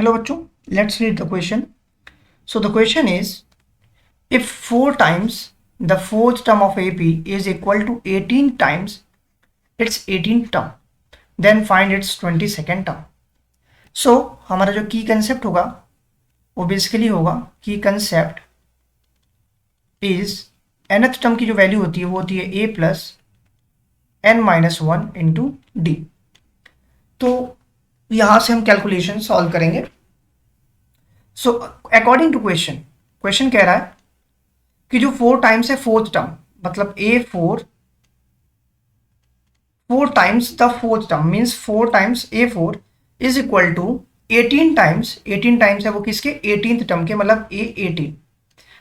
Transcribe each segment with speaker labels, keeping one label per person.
Speaker 1: Hello bachcho, let's read the question. So the question is, if 4 times the fourth term of AP is equal to 18 times its 18th term, then find its 22nd term. So हमारा जो की concept होगा वो basically होगा की concept is nth term की जो value होती है वो होती है a plus n minus one into D. तो यहां से हम कैलकुलेशन सॉल्व करेंगे। सो अकॉर्डिंग टू क्वेश्चन कह रहा है कि जो 4 टाइम्स है फोर्थ टर्म, मतलब four times the fourth term means 4 times A4 is equal to 18 times है वो किसके 18th टर्म के, मतलब A18।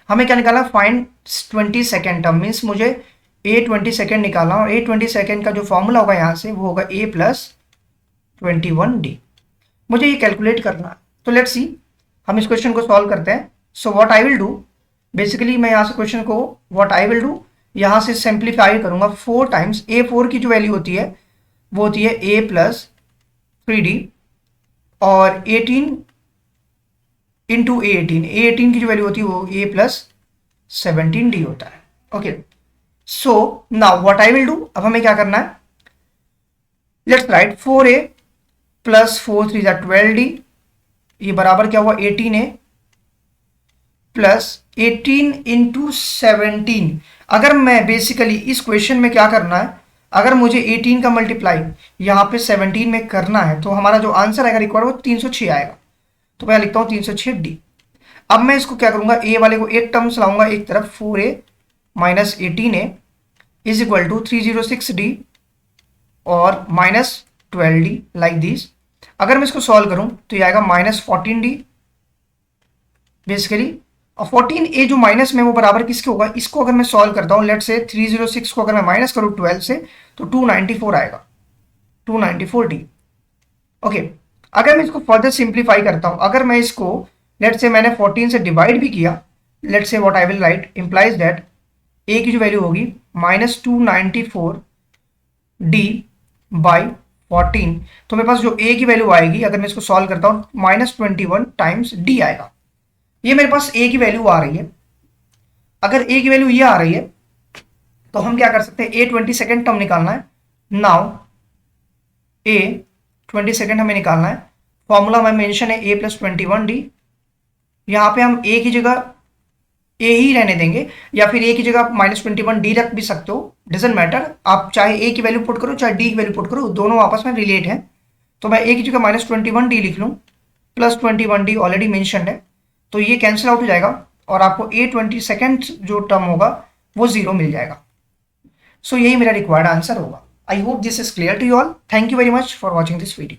Speaker 1: हमें क्या निकाला, फाइंड 22nd टर्म मीन्स मुझे A22 निकालना, और A22 का जो फॉर्मूला होगा यहाँ से वो होगा A प्लस 21D। मुझे ये कैलकुलेट करना है। तो लेट्स सी, हम इस क्वेश्चन को सॉल्व करते हैं। So what I will do, basically मैं यहाँ से क्वेश्चन को व्हाट आई विल डू यहाँ से सिंप्लीफाई करूंगा। 4 टाइम्स A4 की जो वैल्यू होती है वो होती है A प्लस 3D, और 18 इंटू A18 की जो वैल्यू होती है वो A प्लस 17D होता है। Okay, so now what I will do, अब हमें क्या करना है, let's write 4A plus 4 3 12D, ये बराबर क्या हुआ 18A प्लस 18 इंटू 17। अगर मैं बेसिकली इस क्वेश्चन में क्या करना है, अगर मुझे 18 का मल्टीप्लाई यहाँ पे 17 में करना है तो हमारा जो आंसर आएगा रिक्वायर्ड वो 306 आएगा। तो मैं लिखता हूँ 306D। अब मैं इसको क्या करूंगा, ए वाले को एक टर्म्स लाऊंगा एक तरफ, 4A minus 18A is equal to 306D और माइनस 12D लाइक दिस। अगर मैं इसको सॉल्व करूं तो ये आएगा माइनस 14D बेसिकली, और 14A जो माइनस में वो बराबर किसके होगा, इसको अगर मैं सॉल्व करता हूं, लेट से 306 को अगर मैं माइनस करूं 12 से तो 294 आएगा, 294D। ओके, अगर मैं इसको फर्दर सिंप्लीफाई करता हूं, अगर मैं इसको लेट से मैंने 14 से डिवाइड भी किया, लेट से what I will write implies that A की जो वैल्यू होगी माइनस 294D बाई 14, तो मेरे पास जो A की वैल्यू आएगी अगर मैं इसको सॉल्व करता हूं माइनस 21 टाइम्स D आएगा। ये मेरे पास A की वैल्यू आ रही है। अगर A की वैल्यू ये आ रही है तो हम क्या कर सकते हैं, A22 टर्म निकालना है। नाउ A22 हमें निकालना है, फॉर्मूला में मेंशन है A प्लस 21D। यहाँ पे हम A की जगह A ही रहने देंगे, या फिर A की जगह आप माइनस 21D रख भी सकते हो, डजेंट मैटर। आप चाहे A की वैल्यू पुट करो चाहे D की वैल्यू पुट करो, दोनों आपस में रिलेट है। तो मैं A की जगह माइनस 21D लिख लूँ, प्लस 21D ऑलरेडी मेंशन्ड है, तो ये कैंसिल आउट हो जाएगा और आपको A22 जो टर्म होगा वो 0 मिल जाएगा। सो यही मेरा रिक्वायर्ड आंसर होगा। I hope this is clear to you all. Thank you very much for watching this video.